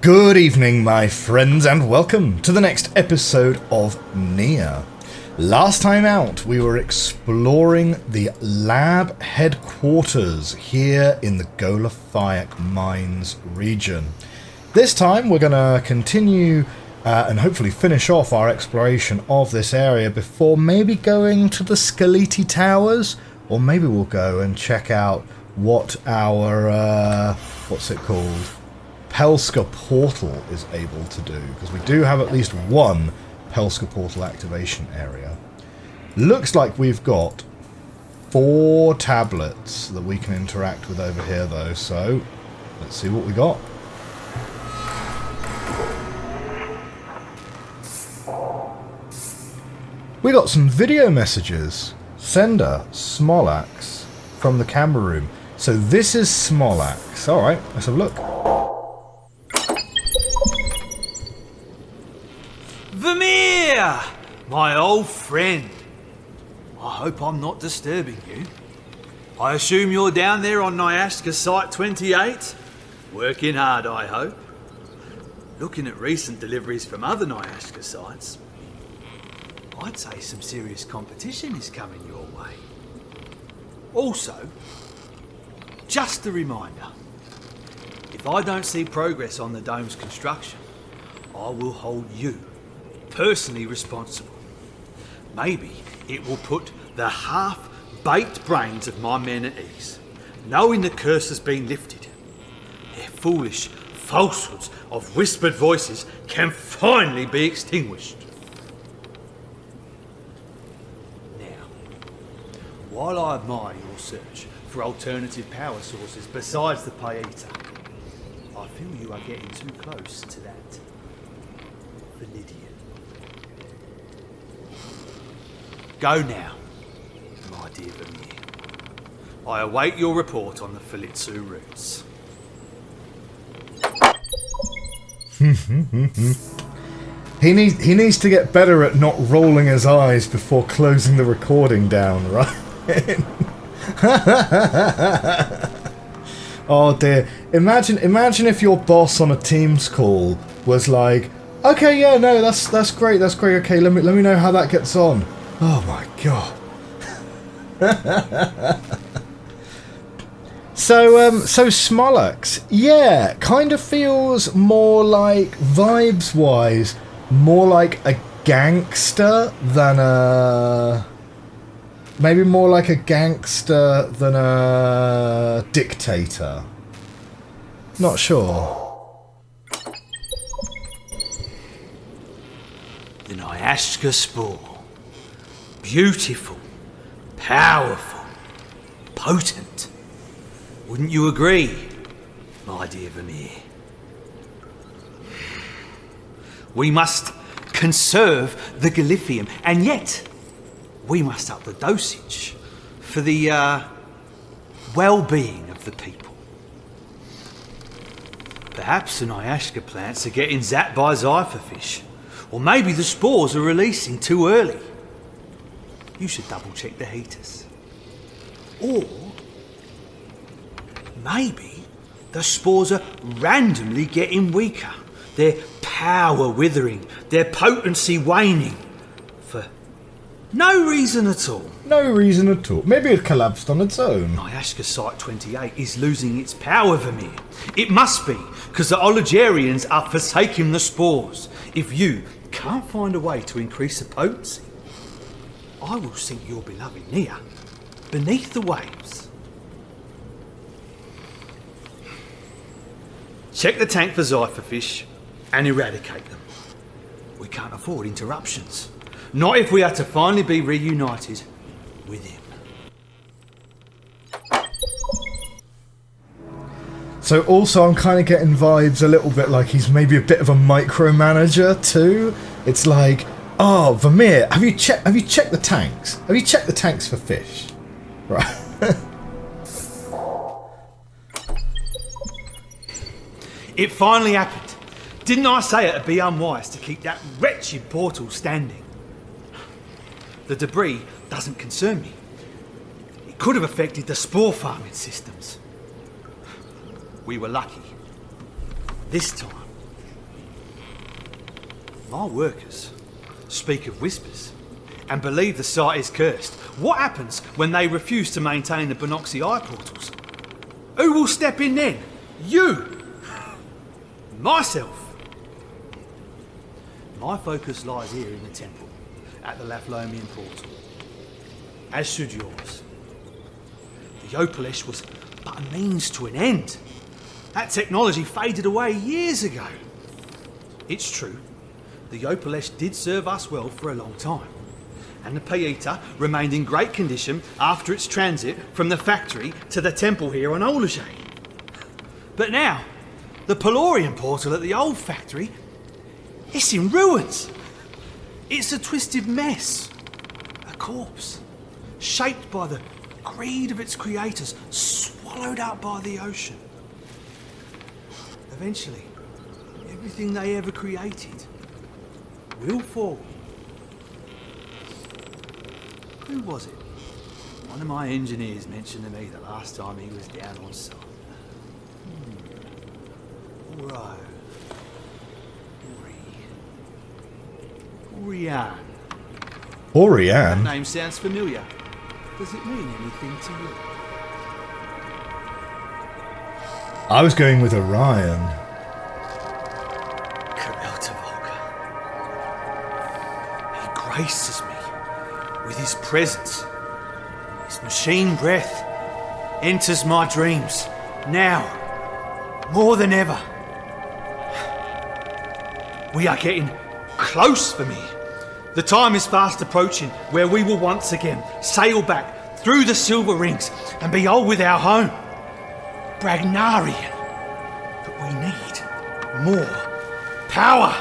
Good evening, my friends, and welcome to the next episode of Neyyah. Last time out, we were exploring the lab headquarters here in the Golophiac Mines region. This time, we're going to continue and hopefully finish off our exploration of this area before maybe going to the Skeleti Towers, or maybe we'll go and check out what our, what's it called? Pelska portal is able to do, because we do have at least one Pelska portal activation area. Looks like we've got 4 tablets that we can interact with over here though, so let's see what we got. We got some video messages. Sender, Smollax, from the camera room. So this is Smollax. Alright, let's have a look. Vermeer! My old friend. I hope I'm not disturbing you. I assume you're down there on Nyaska Site 28? Working hard, I hope. Looking at recent deliveries from other Nyaska sites, I'd say some serious competition is coming your way. Also, just a reminder, if I don't see progress on the dome's construction, I will hold you personally responsible. Maybe it will put the half-baked brains of my men at ease, knowing the curse has been lifted. Their foolish falsehoods of whispered voices can finally be extinguished. Now, while I admire your search for alternative power sources besides the Paeta, I feel you are getting too close to that Validian. Go now, my dear Vermeer. I await your report on the Falitsu routes. He needs to get better at not rolling his eyes before closing the recording down, right? Oh dear. Imagine if your boss on a Teams call was like, okay, yeah, no, that's great, okay, let me know how that gets on. Oh my god. So Smollax, yeah, kind of feels more like, vibes-wise, more like a gangster than a... Maybe more like a gangster than a dictator. Not sure. The Nyaska Spore. Beautiful, powerful, potent. Wouldn't you agree, my dear Vermeer? We must conserve the Galithium, and yet we must up the dosage for the well-being of the people. Perhaps the Nyaska plants are getting zapped by Zypherfish, or maybe the spores are releasing too early. You should double-check the heaters. Or maybe the spores are randomly getting weaker, their power withering, their potency waning, for no reason at all. No reason at all. Maybe it collapsed on its own. Nyaska Site 28 is losing its power, Vermeer. It must be, because the Ologerians are forsaking the spores. If you can't find a way to increase the potency, I will sink your beloved Neyyah beneath the waves. Check the tank for Zypherfish and eradicate them. We can't afford interruptions. Not if we are to finally be reunited with him. So also I'm kind of getting vibes a little bit like he's maybe a bit of a micromanager too. It's like, oh, Vermeer, have you checked the tanks? Have you checked the tanks for fish? Right. It finally happened. Didn't I say it'd be unwise to keep that wretched portal standing? The debris doesn't concern me. It could have affected the spore farming systems. We were lucky. This time, My workers speak of whispers and believe the site is cursed. What happens when they refuse to maintain the Binoxi eye portals? Who will step in then? You! Myself! My focus lies here in the temple, at the Laflomian portal. As should yours. The Opalish was but a means to an end. That technology faded away years ago. It's true, the Opalish did serve us well for a long time, and the Pieta remained in great condition after its transit from the factory to the temple here on Olajay. But now, the Pelorian portal at the old factory, it's in ruins. It's a twisted mess. A corpse, shaped by the greed of its creators, swallowed up by the ocean. Eventually, everything they ever created will fall. Who was it? One of my engineers mentioned to me the last time he was down on site. Oro. Oriane. Oriane? That name sounds familiar. Does it mean anything to you? I was going with Orion. He graces me with his presence. His machine breath enters my dreams. Now, more than ever. We are getting close for me. The time is fast approaching where we will once again sail back through the silver rings and be all with our home. Bragnarian. But we need more power.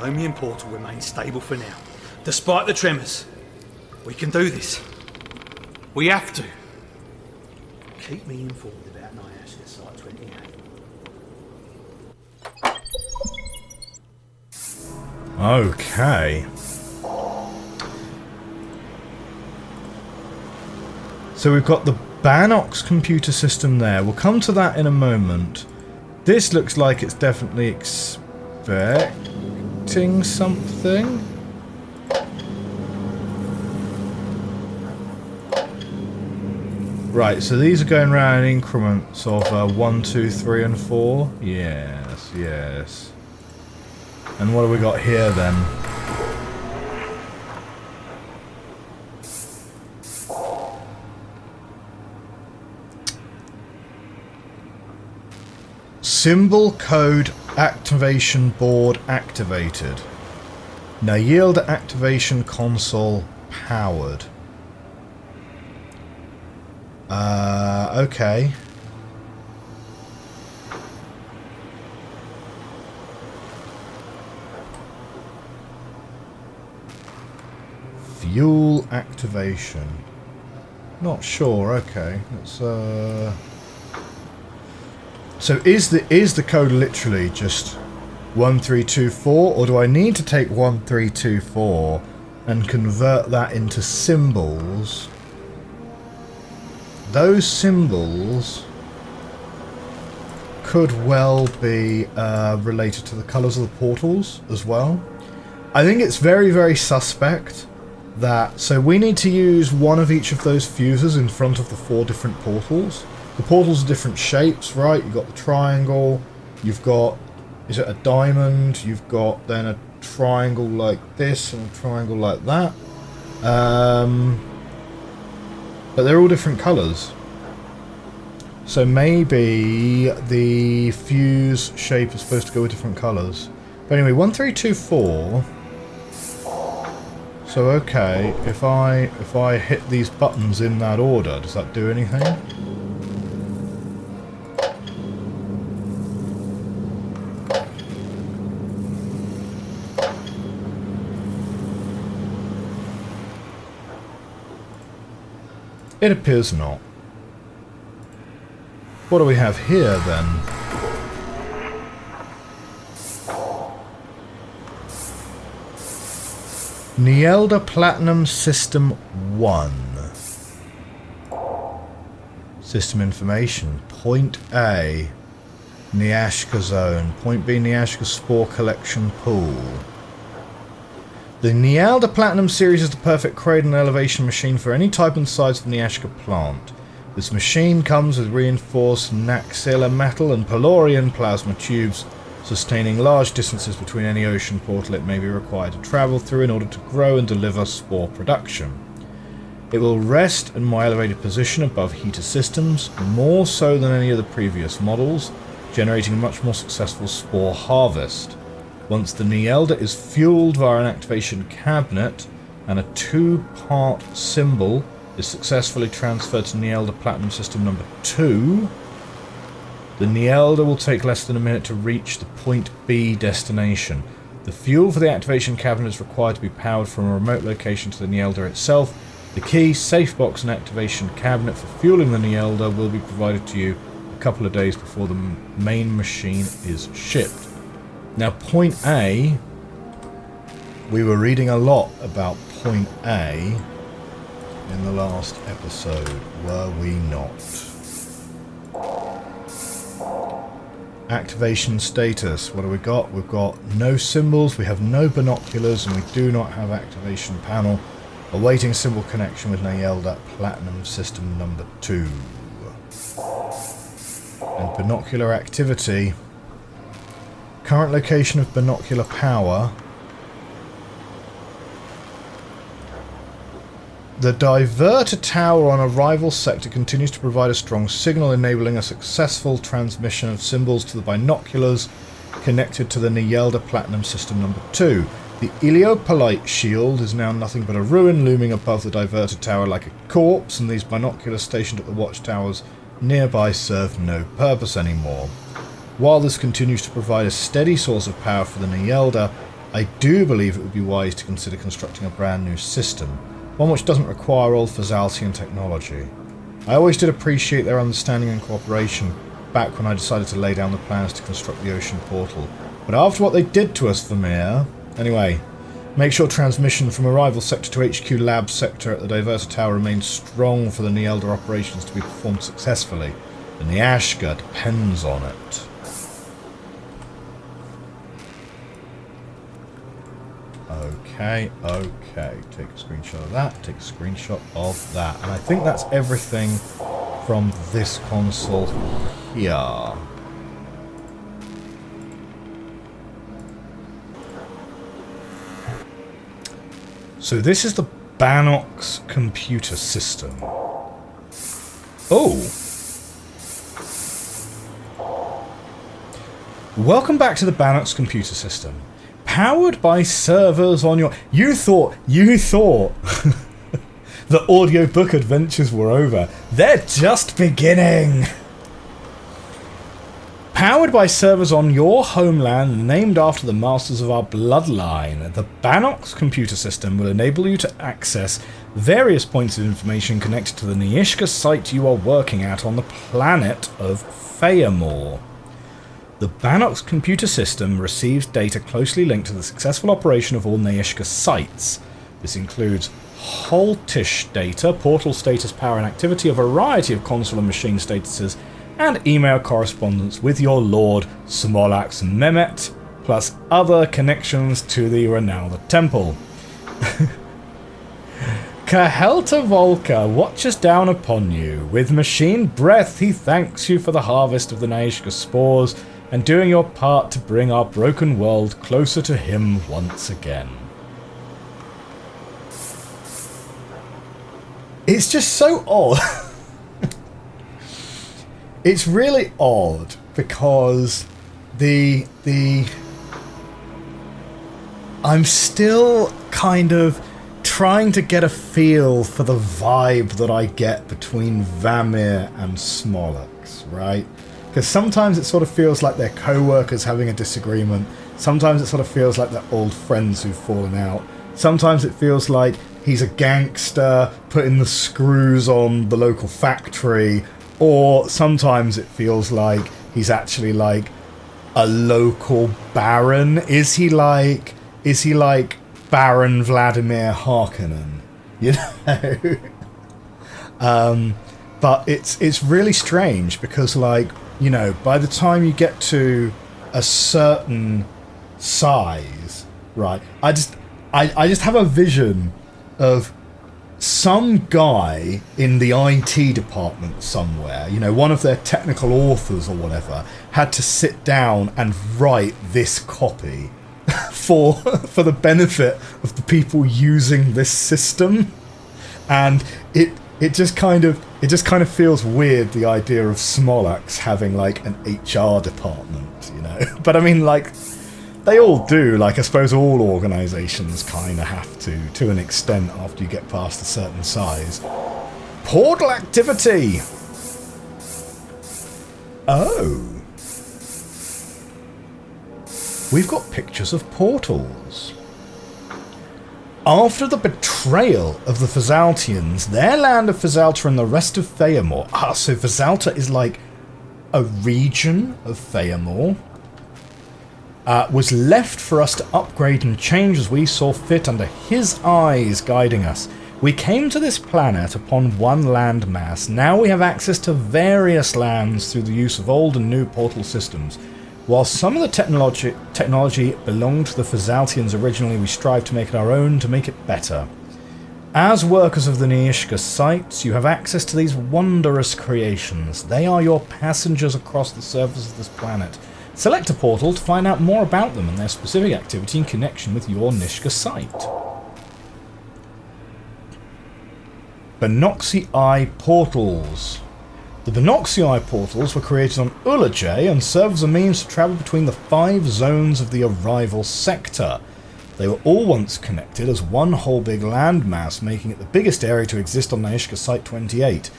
The Laflomian portal remains stable for now. Despite the tremors, we can do this. We have to. Keep me informed about Neyyah Site 28. Okay. So we've got the Banox computer system there. We'll come to that in a moment. This looks like it's definitely expecting something. Right, so these are going around in increments of 1, 2, 3 and 4. Yes, yes. And what have we got here then? Symbol code activation board activated. Neyyah activation console powered. Okay. Fuel activation. Not sure. Okay. Let's So is the code literally just 1324, or do I need to take 1324 and convert that into symbols? Those symbols could well be related to the colours of the portals as well. I think it's very, very suspect that... So we need to use one of each of those fuses in front of the 4 different portals. The portals are different shapes, right? You've got the triangle, you've got... Is it a diamond? You've got then a triangle like this and a triangle like that. But they're all different colours. So maybe the fuse shape is supposed to go with different colours. But anyway, 1324. So okay, if I hit these buttons in that order, does that do anything? It appears not. What do we have here then? Neyyah Platinum System 1. System information. Point A. Nyashka Zone. Point B, Nyashka Spore Collection Pool. The Neyyah Platinum series is the perfect cradle and elevation machine for any type and size of Nyashka plant. This machine comes with reinforced Naxilla metal and Pelorian plasma tubes, sustaining large distances between any ocean portal it may be required to travel through in order to grow and deliver spore production. It will rest in more elevated position above heater systems, more so than any of the previous models, generating a much more successful spore harvest. Once the Neyyah is fueled via an activation cabinet and a 2-part symbol is successfully transferred to Neyyah Platinum System number 2, the Neyyah will take less than a minute to reach the Point B destination. The fuel for the activation cabinet is required to be powered from a remote location to the Neyyah itself. The key, safe box and activation cabinet for fueling the Neyyah will be provided to you a couple of days before the main machine is shipped. Now, Point A, we were reading a lot about Point A in the last episode, were we not? Activation status, what do we got? We've got no symbols, we have no binoculars, and we do not have activation panel. Awaiting symbol connection with Neyyah Platinum System number 2. And binocular activity. Current location of binocular power. The diverter tower on arrival sector continues to provide a strong signal, enabling a successful transmission of symbols to the binoculars connected to the Neyyah Platinum System number 2. The Iliopolite shield is now nothing but a ruin looming above the diverter tower like a corpse, and these binoculars stationed at the watchtowers nearby serve no purpose anymore. While this continues to provide a steady source of power for the Neyyah, I do believe it would be wise to consider constructing a brand new system, one which doesn't require old Fazaltian technology. I always did appreciate their understanding and cooperation back when I decided to lay down the plans to construct the ocean portal, but after what they did to us, Vermeer... Anyway, make sure transmission from arrival sector to HQ lab sector at the diverter tower remains strong for the Neyyah operations to be performed successfully. The Nyashka depends on it. Okay. Take a screenshot of that, take a screenshot of that. And I think that's everything from this console here. So this is the Banox computer system. Oh! Welcome back to the Banox computer system. Powered by servers on your... You thought the audiobook adventures were over. They're just beginning! Powered by servers on your homeland named after the masters of our bloodline, the Banox computer system will enable you to access various points of information connected to the Nyashka site you are working at on the planet of Feyamore. The Banox computer system receives data closely linked to the successful operation of all Nyashka sites. This includes Holtish data, portal status, power and activity, a variety of console and machine statuses, and email correspondence with your lord Smollax Mehmet, plus other connections to the Ronalda Temple. Kahelta Volka watches down upon you. With machine breath he thanks you for the harvest of the Nyashka spores and doing your part to bring our broken world closer to him once again. It's just so odd. It's really odd because I'm still kind of trying to get a feel for the vibe that I get between Vamir and Smollax, right? Because sometimes it sort of feels like they're co-workers having a disagreement. Sometimes it sort of feels like they're old friends who've fallen out. Sometimes it feels like he's a gangster putting the screws on the local factory. Or sometimes it feels like he's actually like a local baron. Is he like Baron Vladimir Harkonnen? You know? But it's really strange because like you know, by the time you get to a certain size, right, I just have a vision of some guy in the IT department somewhere, you know, one of their technical authors or whatever, had to sit down and write this copy for the benefit of the people using this system. And it just kind of feels weird, the idea of Smollax having like an HR department, you know. But I mean, like, they all do. Like, I suppose all organisations kind of have to an extent, after you get past a certain size. Portal activity! Oh. We've got pictures of portals. After the betrayal of the Fazaltians, their land of Fazalta and the rest of Feyamore... Ah, so Fazalta is like a region of Feyamore. Was left for us to upgrade and change as we saw fit under his eyes guiding us. We came to this planet upon one land mass. Now we have access to various lands through the use of old and new portal systems. While some of the technology belonged to the Fazaltians originally, we strive to make it our own to make it better. As workers of the Neyyah sites, you have access to these wondrous creations. They are your passengers across the surface of this planet. Select a portal to find out more about them and their specific activity in connection with your Neyyah site. Binoxi-Eye portals. The Binoxi-Eye portals were created on Ulajay and serve as a means to travel between the 5 zones of the arrival sector. They were all once connected as one whole big landmass, making it the biggest area to exist on Neyyah Site 28.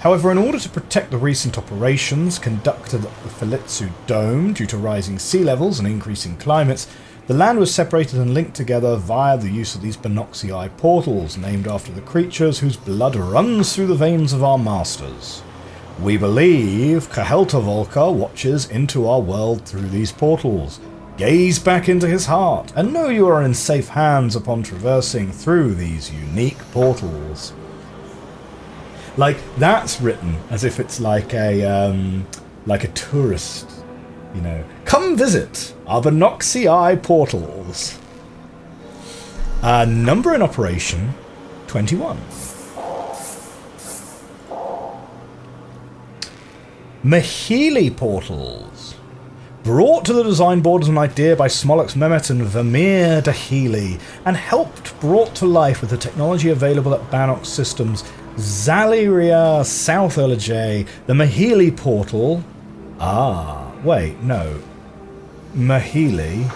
However, in order to protect the recent operations conducted at the Falitsu Dome due to rising sea levels and increasing climates, the land was separated and linked together via the use of these Binoxi-Eye portals, named after the creatures whose blood runs through the veins of our masters. We believe Kahelta Volka watches into our world through these portals. Gaze back into his heart, and know you are in safe hands upon traversing through these unique portals. Like, that's written as if it's like a tourist, you know. Come visit our Binoxi-Eye portals. Number in operation, 21. Mahili portals. Brought to the design board as an idea by Smollax Mehmet and Vermeer Dahili, and brought to life with the technology available at Bannock Systems, Zaliria, South Ulajay, the Mahili portal. Ah, wait, no. Mahili?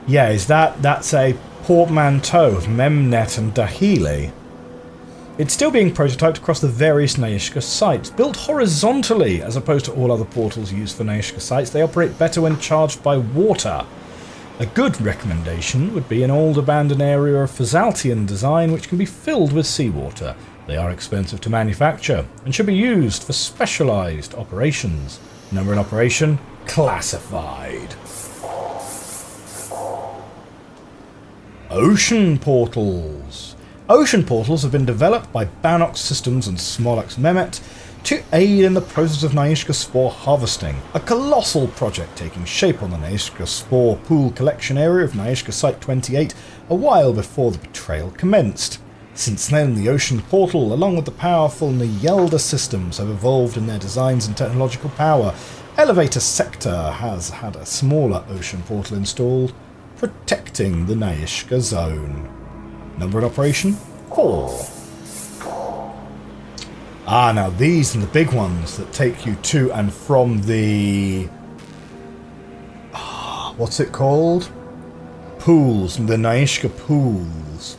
Yeah, that's a portmanteau of Memnet and Dahili. It's still being prototyped across the various Neyyah sites. Built horizontally, as opposed to all other portals used for Neyyah sites, they operate better when charged by water. A good recommendation would be an old abandoned area of Fazaltian design which can be filled with seawater. They are expensive to manufacture and should be used for specialised operations. Number in operation, classified. Ocean portals. Ocean portals have been developed by Bannock Systems and Smollax Mehmet to aid in the process of Neyyah spore harvesting, a colossal project taking shape on the Neyyah spore pool collection area of Neyyah Site 28 a while before the betrayal commenced. Since then, the ocean portal, along with the powerful Neyyah systems, have evolved in their designs and technological power. Elevator Sector has had a smaller ocean portal installed, protecting the Neyyah zone. Number in operation, 4. Now these are the big ones that take you to and from the... what's it called? Pools, the Neyyah pools.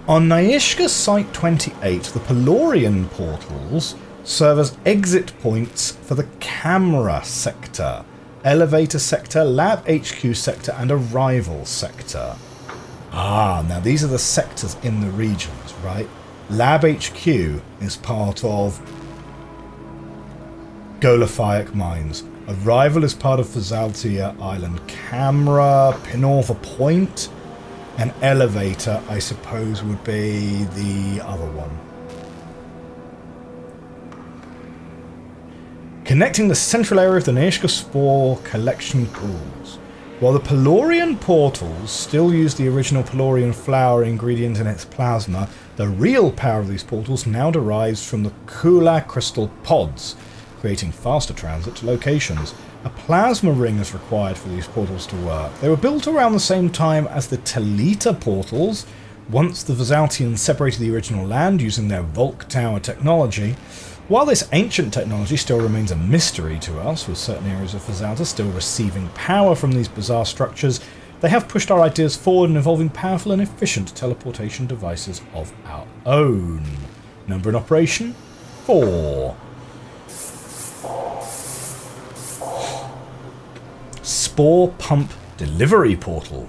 On Neyyah Site 28, the Pelorian portals serve as exit points for the Camera Sector, Elevator Sector, Lab HQ Sector, and Arrival Sector. Now these are the sectors in the regions, right? Lab HQ is part of Golophiac Mines. Arrival is part of Fazaltia Island. Camera, Pinorva Point, and Elevator, I suppose, would be the other one. connecting the central area of the Neyyah spore collection pools. While the Pelorian portals still use the original Pelorian flower ingredient in its plasma, the real power of these portals now derives from the Kula crystal pods, creating faster transit to locations. A plasma ring is required for these portals to work. They were built around the same time as the Talita portals, once the Vizaltians separated the original land using their Volk Tower technology. While this ancient technology still remains a mystery to us, with certain areas of Vizalta still receiving power from these bizarre structures, they have pushed our ideas forward in evolving powerful and efficient teleportation devices of our own. Number in operation? 4. Spore Pump Delivery Portal.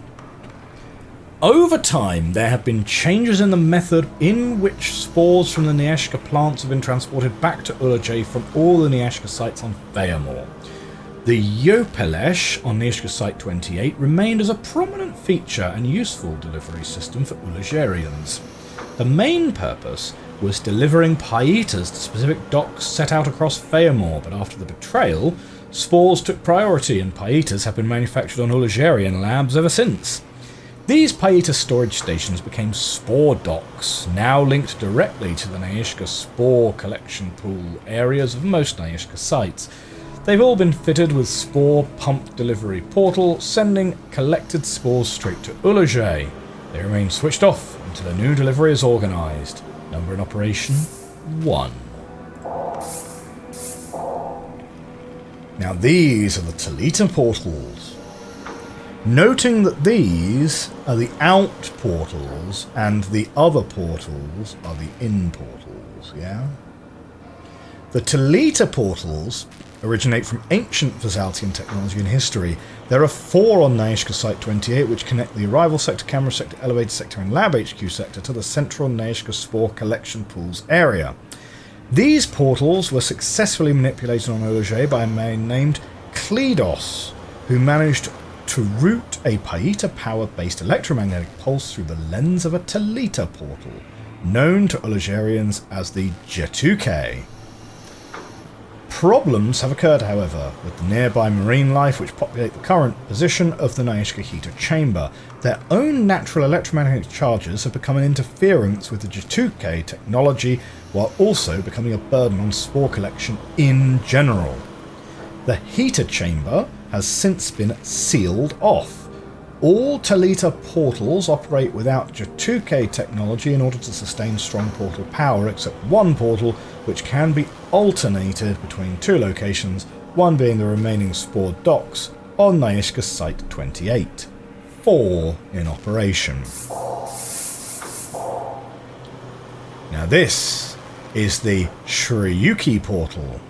Over time, there have been changes in the method in which spores from the Neyyah plants have been transported back to Ulajay from all the Neyyah sites on Feyamore. The Yopelesh on Neyyah Site 28 remained as a prominent feature and useful delivery system for Ulajarians. The main purpose was delivering Paitas to specific docks set out across Feyamore, but after the betrayal, spores took priority and Paitas have been manufactured on Ulajarian labs ever since. These Paita storage stations became spore docks, now linked directly to the Neyyah spore collection pool areas of most Neyyah sites. They've all been fitted with spore pump delivery portal, sending collected spores straight to Ulajay. They remain switched off until a new delivery is organised. Number in operation? 1. Now these are the Talita portals. Noting that these are the out portals and the other portals are the in portals, yeah? The Talita portals originate from ancient Vizaltian technology and history. There are 4 on Neyyah Site 28 which connect the arrival sector, camera sector, elevator sector and lab HQ sector to the central Neyyah spore collection pools area. These portals were successfully manipulated on Ulajay by a man named Kledos, who managed to route a Paita power-based electromagnetic pulse through the lens of a Talita portal, known to Ulajarians as the Jetuke. Problems have occurred, however, with the nearby marine life which populate the current position of the Neyyah heater chamber. Their own natural electromagnetic charges have become an interference with the Jetuke technology, while also becoming a burden on spore collection in general. The heater chamber has since been sealed off. All Talita portals operate without Jetuke technology in order to sustain strong portal power, except one portal which can be alternated between 2 locations, one being the remaining spore docks on Neyyah Site 28. 4 in operation. Now this is the Shriyuki portal.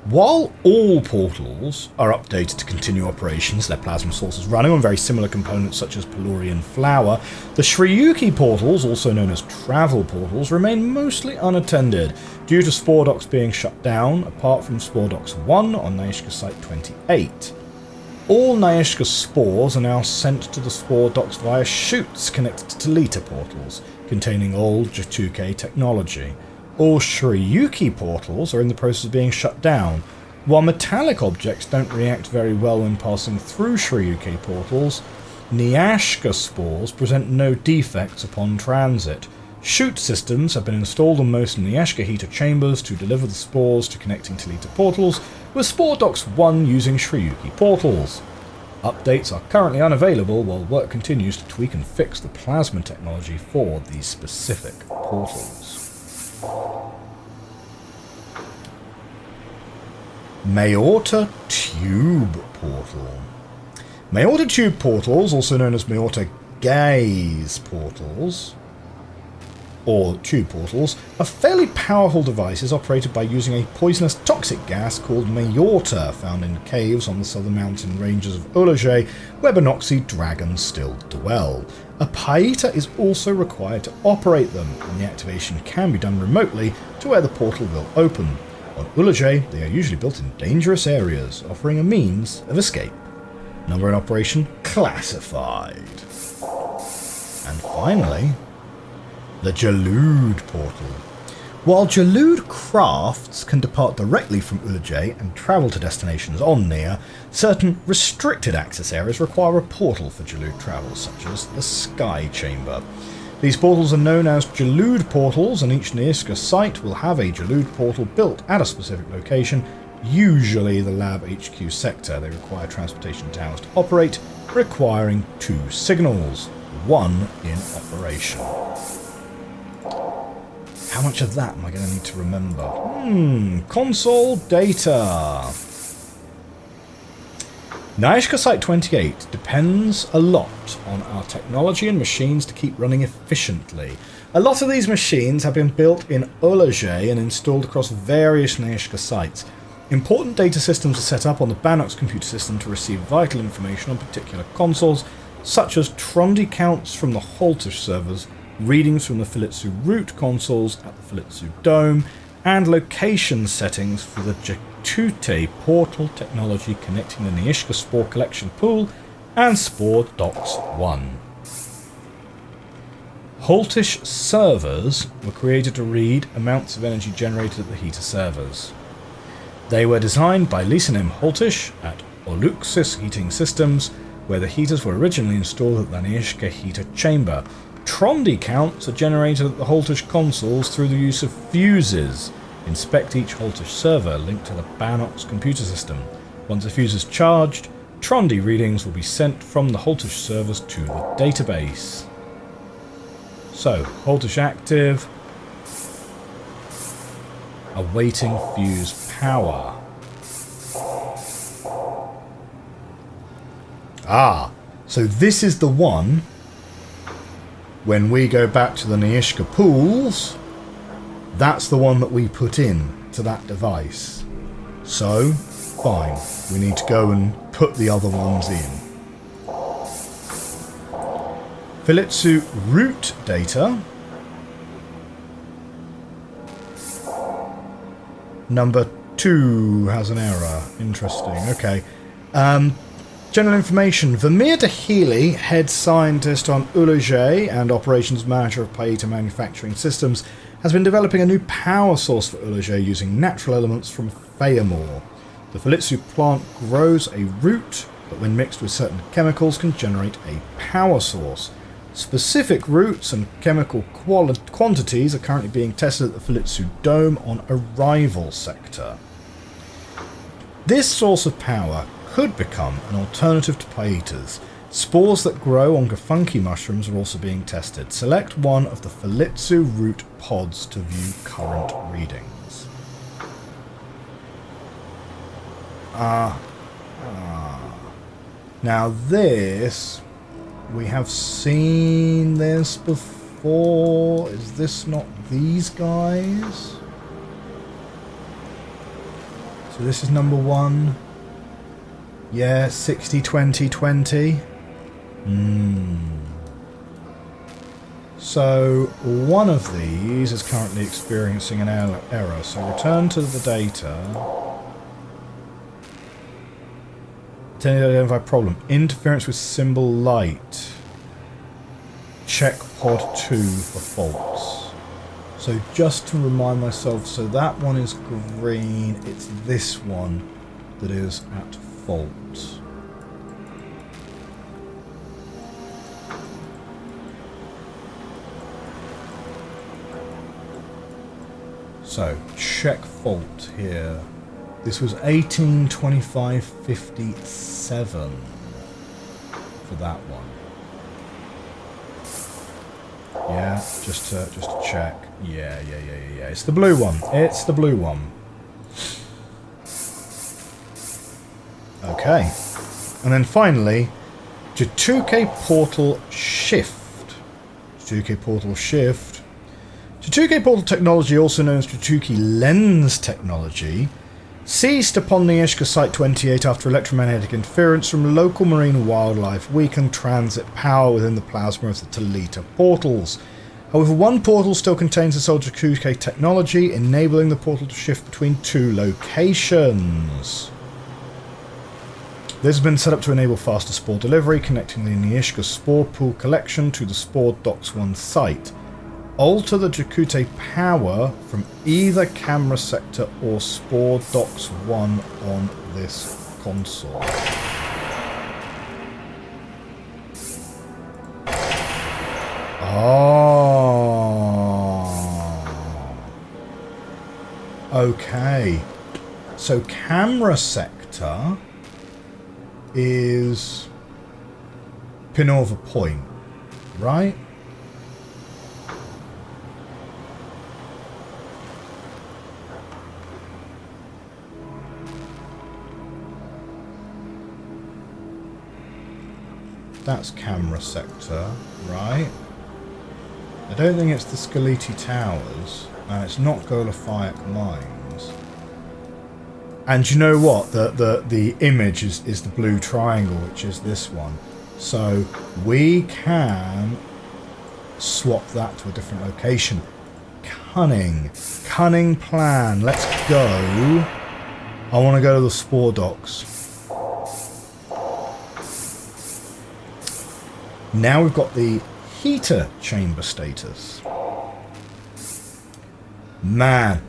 While all portals are updated to continue operations, their plasma sources running on very similar components such as Pelorian flour, the Shriyuki portals, also known as travel portals, remain mostly unattended due to spore docks being shut down, apart from spore docks 1 on Neyyah Site 28. All Neyyah spores are now sent to the spore docks via chutes connected to Talita portals, containing old Jetuke technology. All Shriyuki portals are in the process of being shut down. While metallic objects don't react very well when passing through Shriyuki portals, Neyyah spores present no defects upon transit. Chute systems have been installed on most Neyyah heater chambers to deliver the spores to connecting Talita portals, with Spore Docks 1 using Shriyuki portals. Updates are currently unavailable while work continues to tweak and fix the plasma technology for these specific portals. Mayorta Tube Portal. Mayorta Tube Portals, also known as Mayorta Gaze Portals, or Tube Portals, are fairly powerful devices operated by using a poisonous toxic gas called Mayorta, found in caves on the southern mountain ranges of Ulajay, where Benoxy dragons still dwell. A Paita is also required to operate them, and the activation can be done remotely to where the portal will open. On Ulajay, they are usually built in dangerous areas, offering a means of escape. Number in operation, classified. And finally, the Jalud Portal. While Jalud crafts can depart directly from Ulajay and travel to destinations on Neyyah, certain restricted access areas require a portal for Jalud travel, such as the Sky Chamber. These portals are known as Jalud portals, and each Neyyah site will have a Jalud portal built at a specific location, usually the Lab HQ sector. They require transportation towers to operate, requiring 2 signals, 1 in operation. How much of that am I going to need to remember? Console data. Neyyah Site 28 depends a lot on our technology and machines to keep running efficiently. A lot of these machines have been built in Ulajay and installed across various Neyyah sites. Important data systems are set up on the Bannock's computer system to receive vital information on particular consoles, such as Trondi counts from the Haltish servers, readings from the Philitsu root consoles at the Philitsu Dome, and location settings for the Jatute portal technology connecting the Neyyah Spore collection pool and Spore Docks 1. Haltish servers were created to read amounts of energy generated at the heater servers. They were designed by Lisanim Haltish at Oluxis Heating Systems, where the heaters were originally installed at the Neyyah heater chamber. Trondi counts are generated at the Haltish consoles through the use of fuses. Inspect each Haltish server linked to the Bannock's computer system. Once a fuse is charged, Trondi readings will be sent from the Haltish servers to the database. So, Haltish active. Awaiting fuse power. Ah, so this is the one. When we go back to the Neyyah pools, that's the one that we put in to that device. So, fine. We need to go and put the other ones in. Philitsu root data. Number 2 has an error. Interesting. Okay. General information. Vermeer de Healy, head scientist on Ulajay and operations manager of Paita Manufacturing Systems, has been developing a new power source for Ulajay using natural elements from Feyamore. The Philitsu plant grows a root that when mixed with certain chemicals can generate a power source. Specific roots and chemical quantities are currently being tested at the Philitsu Dome on Arrival Sector. This source of power could become an alternative to Paitas. Spores that grow on Gafunki mushrooms are also being tested. Select one of the Philitsu root pods to view current readings. Now this, we have seen this before. Is this not these guys? So this is number 1. Yeah, 60, 20, 20. So one of these is currently experiencing an error. So return to the data. Identify problem. Interference with symbol light. Check pod 2 for faults. So just to remind myself, so that one is green. It's this one that is at fault. So check fault here. This was 182557 for that one. Yeah, just to check. Yeah. It's the blue one. It's the blue one. Okay. And then finally, Jatuke Portal Shift. Jatuke Portal Shift. Jatuke Portal technology, also known as Jatuke Lens technology, ceased upon Neyyah Site 28 after electromagnetic interference from local marine wildlife weakened transit power within the plasma of the Talita portals. However, one portal still contains the Sol Jatuke technology, enabling the portal to shift between 2 locations. This has been set up to enable faster spore delivery, connecting the Neyyah Spore Pool collection to the Spore Docks 1 site. Alter the Jakute power from either camera sector or Spore Docks 1 on this console. Oh. Okay. So camera sector is Pinova Point, right? That's camera sector, right? I don't think it's the Skeleti Towers, and it's not Golophiac Mines. And you know what? The image is the blue triangle, which is this one. So we can swap that to a different location. Cunning plan. Let's go. I want to go to the Spore Docks. Now we've got the heater chamber status. Man,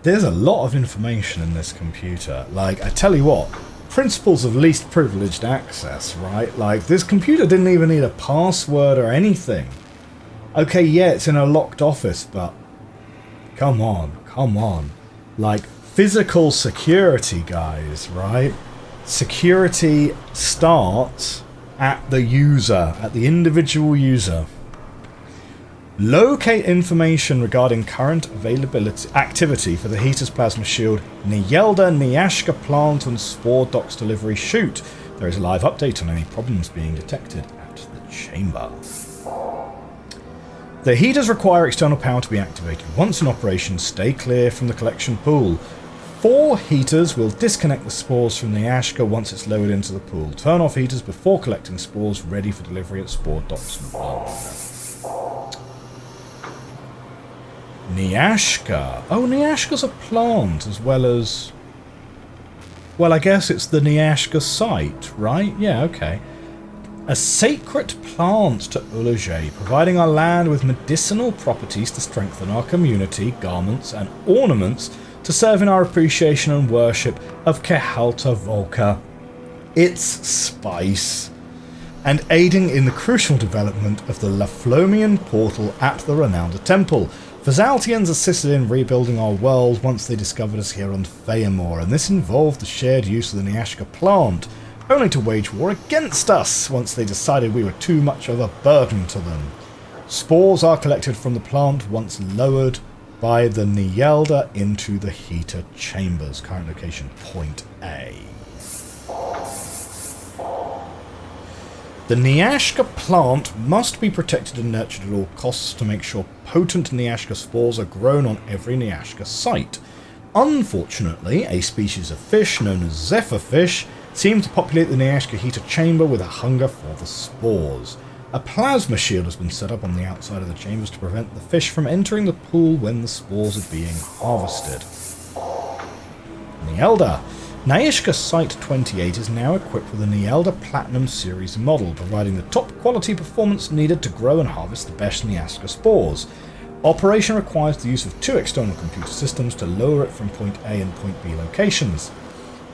there's a lot of information in this computer. Like, I tell you what, principles of least privileged access, right? Like, this computer didn't even need a password or anything. Okay, yeah, it's in a locked office, but come on. Like, physical security, guys, right? Security starts at the user, at the individual user. Locate information regarding current activity for the heater's plasma shield, Neyyah, Nyashka plant and Spore Docks delivery chute. There is a live update on any problems being detected at the chamber. The heaters require external power to be activated. Once in operation, stay clear from the collection pool. 4 heaters will disconnect the spores from the Nyashka once it's lowered into the pool. Turn off heaters before collecting spores, ready for delivery at Spore Docks 1. Nyashka. Oh, Nyashka's a plant as well as... Well, I guess it's the Nyashka site, right? Yeah, okay. A sacred plant to Ulage, providing our land with medicinal properties to strengthen our community, garments and ornaments to serve in our appreciation and worship of Kehalta Volca, its spice, and aiding in the crucial development of the Laflomian portal at the Ronalda Temple. Fazaltians assisted in rebuilding our world once they discovered us here on Feamor, and this involved the shared use of the Nyashka plant, only to wage war against us once they decided we were too much of a burden to them. Spores are collected from the plant once lowered by the Neyyah into the heater chambers. Current location, point A. The Nyashka plant must be protected and nurtured at all costs to make sure potent Nyashka spores are grown on every Nyashka site. Unfortunately, a species of fish known as zephyr fish seem to populate the Nyashka heater chamber with a hunger for the spores. A plasma shield has been set up on the outside of the chambers to prevent the fish from entering the pool when the spores are being harvested. Neyyah. Nyashka Site 28 is now equipped with a Neyyah Platinum Series model, providing the top quality performance needed to grow and harvest the best Nyashka spores. Operation requires the use of 2 external computer systems to lower it from point A and point B locations.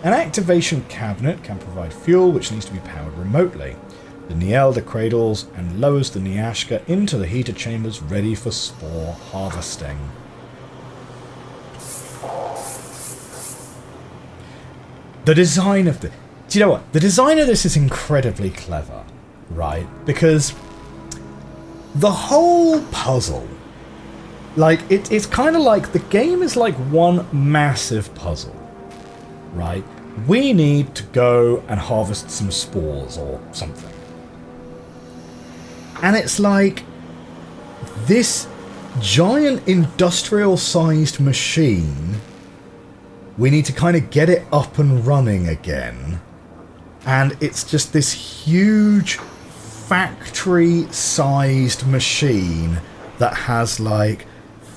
An activation cabinet can provide fuel which needs to be powered remotely. The Neyyah cradles and lowers the Nyashka into the heater chambers ready for spore harvesting. The design of the... Do you know what? The design of this is incredibly clever, right? Because the whole puzzle, like, it's kind of like the game is like one massive puzzle, right? We need to go and harvest some spores or something. And it's like this giant industrial-sized machine. We need to kind of get it up and running again. And it's just this huge factory-sized machine that has like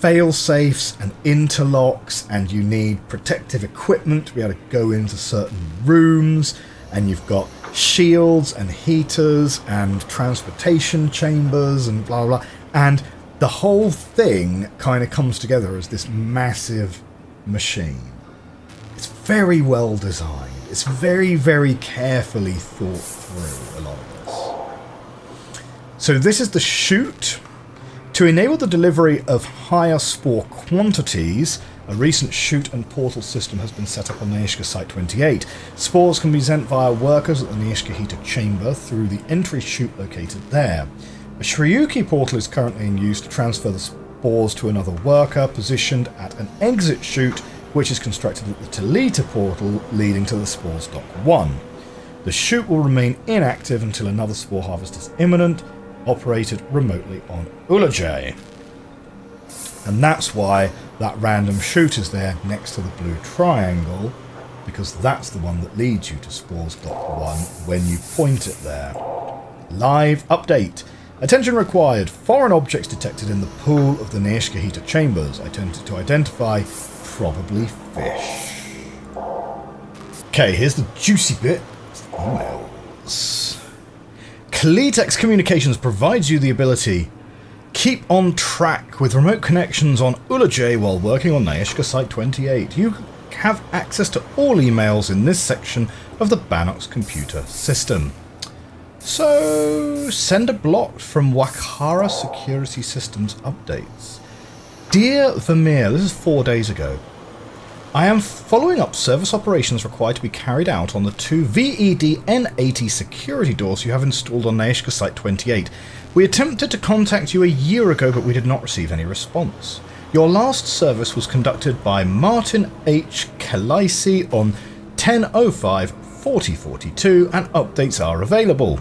fail-safes and interlocks, and you need protective equipment to be able to go into certain rooms, and you've got shields and heaters and transportation chambers and blah blah, and the whole thing kind of comes together as this massive machine. It's very well designed. It's very, very carefully thought through, a lot of this. So this is the chute. To enable the delivery of higher spore quantities, a recent chute and portal system has been set up on Neyyah Site 28. Spores can be sent via workers at the Neyyah heater chamber through the entry chute located there. A Shryuki portal is currently in use to transfer the spores to another worker positioned at an exit chute, which is constructed at the Talita portal leading to the Spores Dock 1. The chute will remain inactive until another spore harvest is imminent, operated remotely on Ulajay. And that's why that random chute is there next to the blue triangle, because that's the one that leads you to Spores Dock 1 when you point it there. Live update. Attention required. Foreign objects detected in the pool of the Neyyah heater chambers. Attempted to identify probably fish. Okay, here's the juicy bit. Emails. Kalitex Communications provides you the ability keep on track with remote connections on Ulajay while working on Neyyah Site 28. You have access to all emails in this section of the Bannock's computer system. So, sender blocked from Wakara Security Systems updates. Dear Vermeer, this is 4 days ago. I am following up service operations required to be carried out on the two VED N80 security doors you have installed on Neyyah Site 28. We attempted to contact you a year ago, but we did not receive any response. Your last service was conducted by Martin H. Kalaisi on 10/05/4042, and updates are available.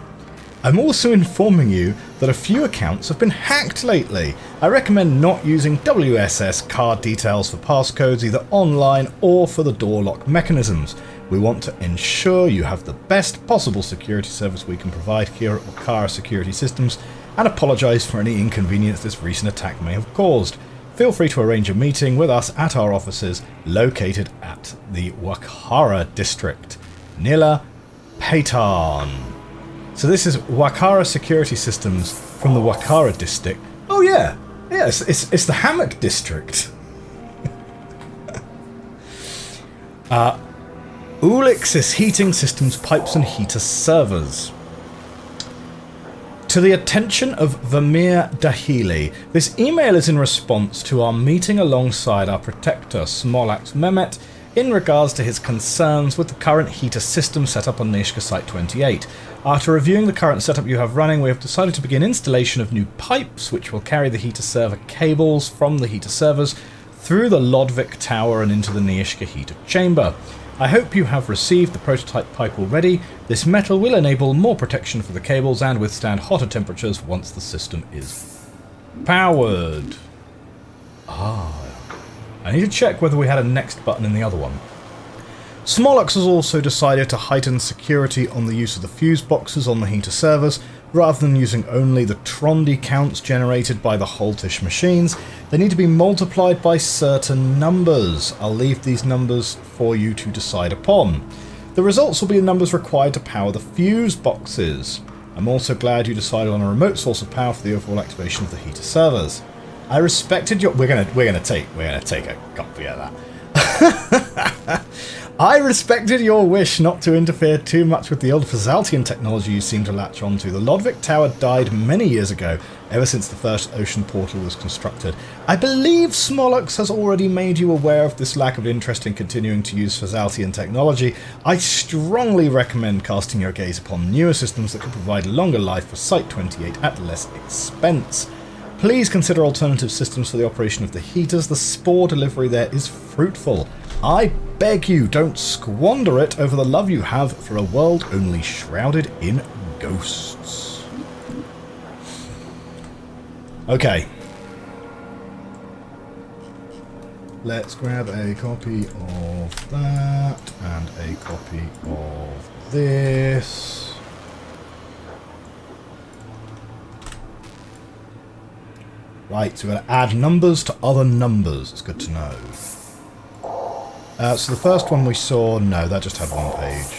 I'm also informing you that a few accounts have been hacked lately. I recommend not using WSS card details for passcodes either online or for the door lock mechanisms. We want to ensure you have the best possible security service we can provide here at Wakara Security Systems, and apologise for any inconvenience this recent attack may have caused. Feel free to arrange a meeting with us at our offices located at the Wakara district. Nila Paytan. So this is Wakara Security Systems from the Wakara district. Oh yeah, yes, it's the Hammock district. Ulixis Heating Systems, Pipes and Heater Servers. To the attention of Vermeer Dahili, this email is in response to our meeting alongside our protector, Smollax Mehmet, in regards to his concerns with the current heater system set up on Neyyah Site 28. After reviewing the current setup you have running, we have decided to begin installation of new pipes which will carry the heater server cables from the heater servers through the Lodvik Tower and into the Neyyah heater chamber. I hope you have received the prototype pipe already. This metal will enable more protection for the cables and withstand hotter temperatures once the system is powered. I need to check whether we had a next button in the other one. Smollax has also decided to heighten security on the use of the fuse boxes on the heater servers. Rather than using only the Trondi counts generated by the Holtish machines, they need to be multiplied by certain numbers. I'll leave these numbers for you to decide upon. The results will be the numbers required to power the fuse boxes. I'm also glad you decided on a remote source of power for the overall activation of the heater servers. I respected your... We're gonna take a copy of that. I respected your wish not to interfere too much with the old Fazaltian technology you seem to latch onto. The Lodvik Tower died many years ago, ever since the first ocean portal was constructed. I believe Smollax has already made you aware of this lack of interest in continuing to use Fazaltian technology. I strongly recommend casting your gaze upon newer systems that could provide longer life for Site 28 at less expense. Please consider alternative systems for the operation of the heaters. The spore delivery there is fruitful. I beg you, don't squander it over the love you have for a world only shrouded in ghosts. Okay. Let's grab a copy of that and a copy of this. Right, so we're going to add numbers to other numbers. It's good to know. So the first one we saw, no, that just had one page.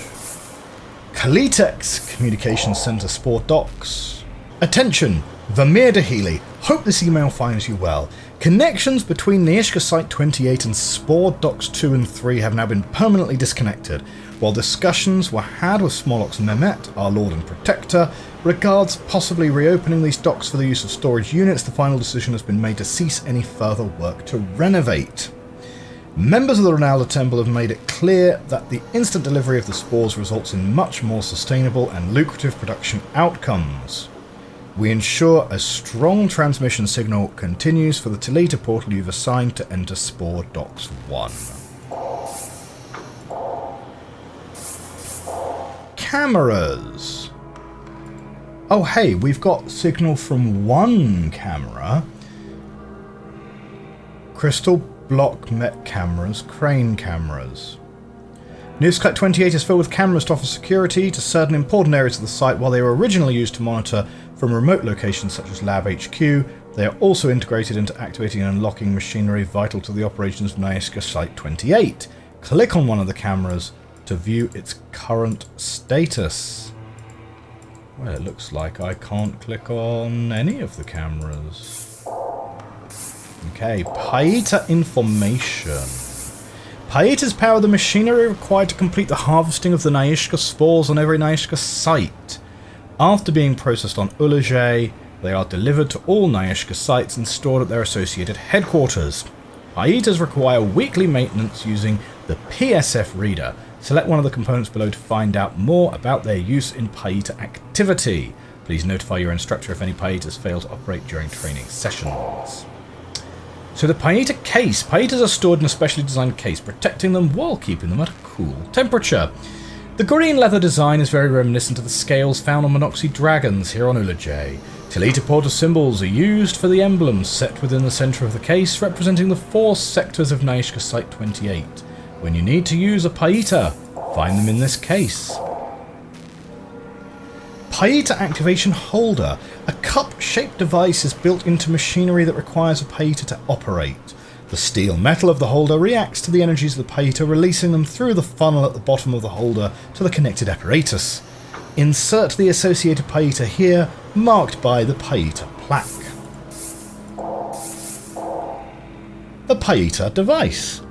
Kalitex Communications Center Sport Docs. Attention! Vermeer Dahili, Hope this email finds you well. Connections between Neyyah Site-28 and Spore Docks 2 and 3 have now been permanently disconnected. While discussions were had with Smollax and Mehmet, our Lord and Protector, regards possibly reopening these docks for the use of storage units, the final decision has been made to cease any further work to renovate. Members of the Ronaldo Temple have made it clear that the instant delivery of the spores results in much more sustainable and lucrative production outcomes. We ensure a strong transmission signal continues for the Talita portal you've assigned to enter Spore Docks 1. Cameras. Oh hey, we've got signal from one camera. Crystal block met cameras, crane cameras. Neyyah Site-28 is filled with cameras to offer security to certain important areas of the site. While they were originally used to monitor from remote locations such as Lab HQ, they are also integrated into activating and unlocking machinery vital to the operations of Neyyah Site-28. Click on one of the cameras to view its current status. Well, it looks like I can't click on any of the cameras. Okay, Paita information. Paitas power the machinery required to complete the harvesting of the Neyyah spores on every Neyyah site. After being processed on Ulage, they are delivered to all Neyyah sites and stored at their associated headquarters. Paitas require weekly maintenance using the PSF reader. Select one of the components below to find out more about their use in Paita activity. Please notify your instructor if any Paitas fail to operate during training sessions. So the Paita case. Paitas are stored in a specially designed case, protecting them while keeping them at a cool temperature. The green leather design is very reminiscent of the scales found on Monoxy dragons here on Ulage. Talita portal symbols are used for the emblems set within the centre of the case, representing the 4 sectors of Neyyah Site-28. When you need to use a Paita, find them in this case. Paita activation holder. A cup-shaped device is built into machinery that requires a Paita to operate. The steel metal of the holder reacts to the energies of the Paita, releasing them through the funnel at the bottom of the holder to the connected apparatus. Insert the associated Paita here, marked by the Paita plaque. The Paita device.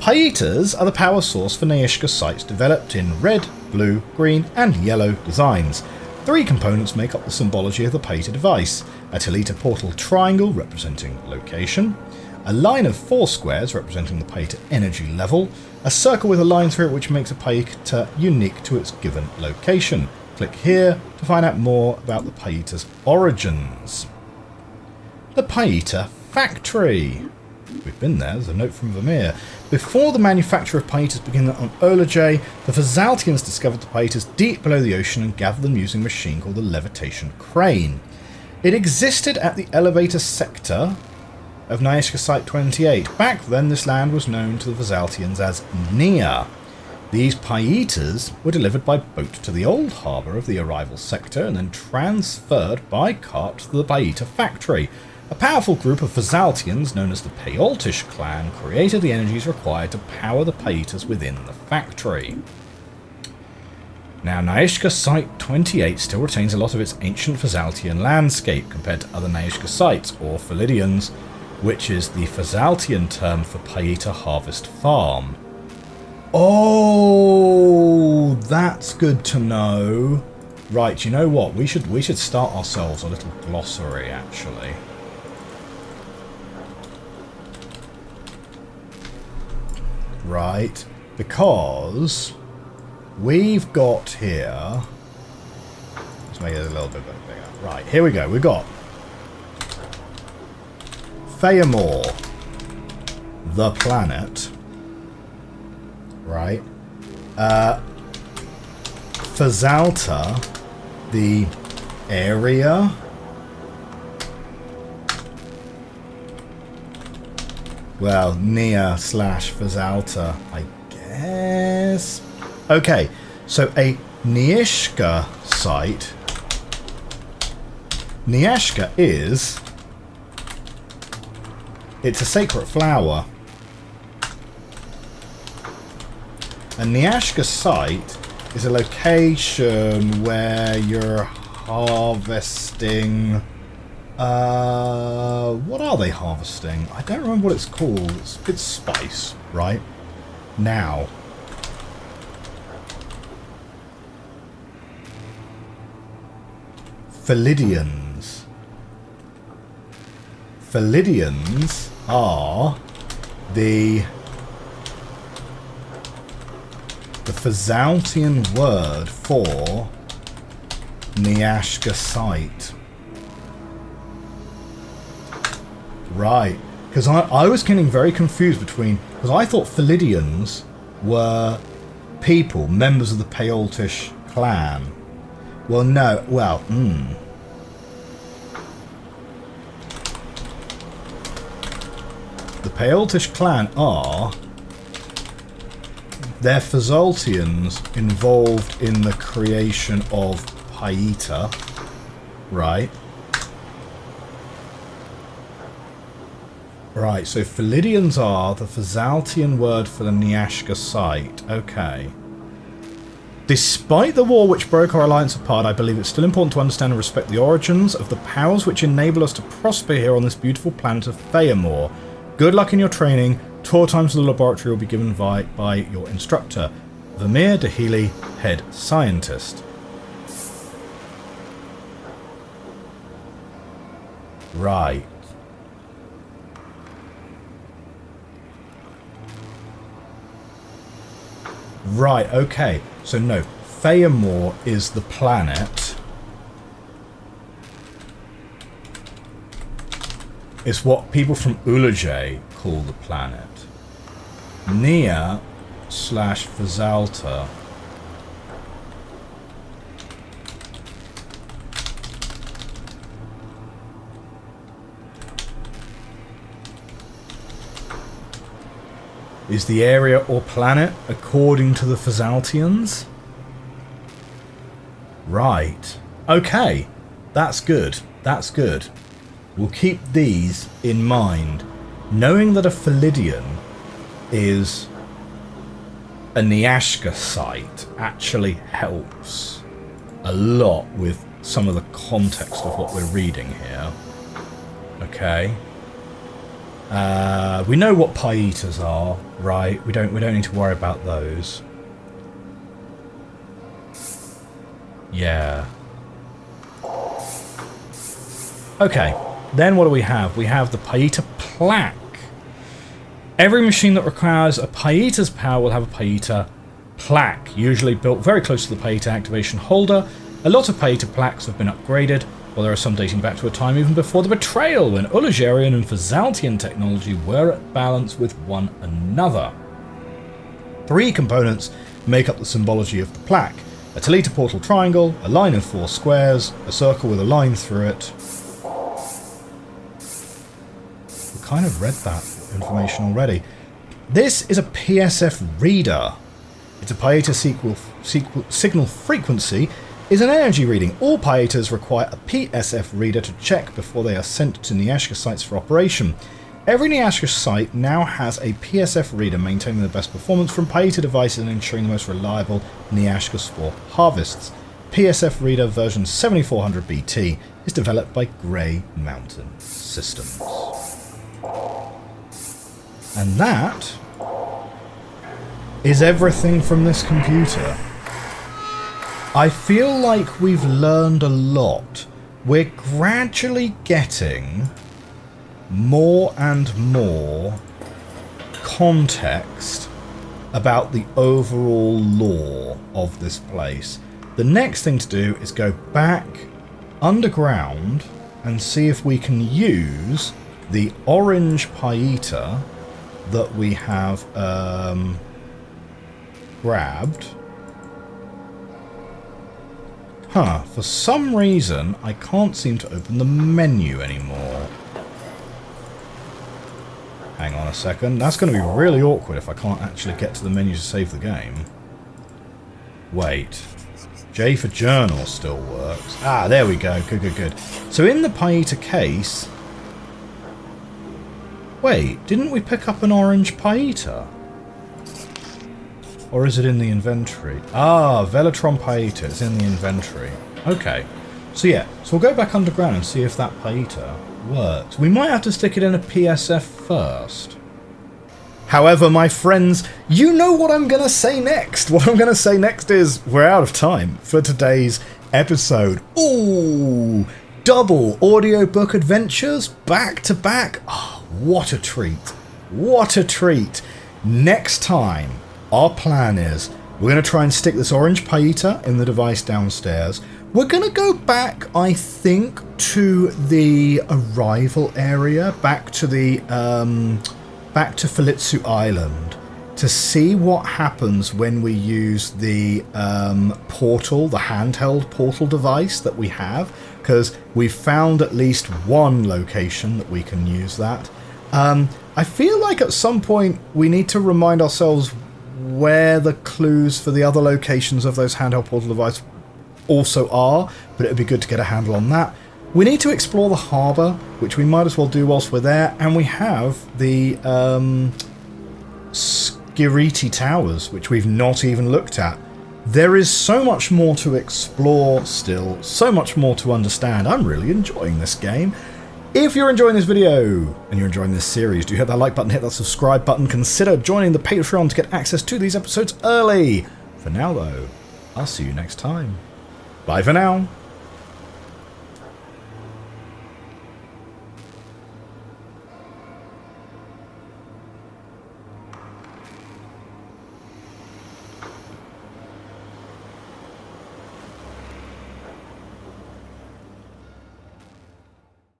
Paitas are the power source for Neyyah sites developed in red, blue, green and yellow designs. 3 components make up the symbology of the Paita device: a Talita portal triangle representing location, a line of 4 squares representing the Paita energy level, a circle with a line through it which makes a Paita unique to its given location. Click here to find out more about the Paita's origins. The Paita factory. We've been there, there's a note from Vermeer. Before the manufacture of Paitas began on Ulage, the Fazaltians discovered the Paitas deep below the ocean and gathered them using a machine called the levitation crane. It existed at the elevator sector of Neyyah Site-28. Back then this land was known to the Fazaltians as Neyyah. These Paitas were delivered by boat to the old harbour of the arrival sector and then transferred by cart to the Paita factory. A powerful group of Fazaltians, known as the Payoltish clan, created the energies required to power the Paitas within the factory. Now, Neyyah Site-28 still retains a lot of its ancient Fazaltian landscape compared to other Neyyah sites, or Phalidians, which is the Fazaltian term for Paita Harvest Farm. Oh, that's good to know. Right, you know what? We should start ourselves a little glossary, actually. Right, because we've got here, let's make it a little bit bigger. Right, here we go. We've got Feyamore, the planet, right? Fazalta, the area. Well, Neyyah / Fazalta, I guess. Okay, so a Neyyah site. Neyyah is... it's a sacred flower. A Neyyah site is a location where you're harvesting What are they harvesting? I don't remember what it's called. It's spice, right? Now. Philidians. Philidians are the Physaltian word for Nyashka. Right, because I was getting very confused between, because I thought Philidians were people, members of the Paleoltish clan. Well, no, well, The Paleoltish clan are... They're Physaltians involved in the creation of Paita, right? Right, so Philidians are the Physaltian word for the Nyashka site. Okay. Despite the war which broke our alliance apart, I believe it's still important to understand and respect the origins of the powers which enable us to prosper here on this beautiful planet of Feyamore. Good luck in your training. Tour times to the laboratory will be given by your instructor, Vermeer de Healy, head scientist. Right. Right, okay. So no, Feyamore is the planet. It's what people from Ulajay call the planet. Neyyah / Physalta is the area or planet according to the Physaltians. Right. Okay. That's good. That's good. We'll keep these in mind. Knowing that a Philidian is a Nyashka site actually helps a lot with some of the context of what we're reading here. Okay. We know what Paitas are, right? We don't need to worry about those. Yeah. Okay. Then what do we have? We have the Paita plaque. Every machine that requires a Paita's power will have a Paita plaque, usually built very close to the Paita activation holder. A lot of Paita plaques have been upgraded, while there are some dating back to a time even before the betrayal, when Ulajarian and Physaltian technology were at balance with one another. 3 components make up the symbology of the plaque: a Talita portal triangle, a line of 4 squares, a circle with a line through it. We kind of read that information already. This is a PSF reader. It's a Paita signal frequency is an energy reading. All Paitas require a PSF reader to check before they are sent to Nyashka sites for operation. Every Nyashka site now has a PSF reader maintaining the best performance from Paita devices and ensuring the most reliable Nyashka spore harvests. PSF reader version 7400 BT is developed by Grey Mountain Systems. And that is everything from this computer. I feel like we've learned a lot. We're gradually getting more and more context about the overall lore of this place. The next thing to do is go back underground and see if we can use the orange Paita that we have grabbed. For some reason I can't seem to open the menu anymore. Hang on a second, that's going to be really awkward if I can't actually get to the menu to save the game. Wait. J for journal still works. Ah, there we go. Good. So in the Paita case... Wait, didn't we pick up an orange Paita? Or is it in the inventory? Ah, Velatron Paita is in the inventory. Okay. So yeah, so we'll go back underground and see if that paita works. We might have to stick it in a PSF first. However, my friends, you know what I'm going to say next. What I'm going to say next is we're out of time for today's episode. Ooh, double audiobook adventures back to back. Oh, what a treat. What a treat. Next time, our plan is we're going to try and stick this orange paita in the device downstairs. We're going to go back, I think, to the arrival area, back to Falitsu Island, to see what happens when we use the portal, the handheld portal device that we have, because we've found at least one location that we can use that. I feel like at some point we need to remind ourselves where the clues for the other locations of those handheld portal devices also are, but it would be good to get a handle on that. We need to explore the harbour, which we might as well do whilst we're there, and we have the Skiriti Towers, which we've not even looked at. There is so much more to explore still, so much more to understand. I'm really enjoying this game. If you're enjoying this video and you're enjoying this series, do hit that like button, hit that subscribe button, consider joining the Patreon to get access to these episodes early. For now though, I'll see you next time. Bye for now.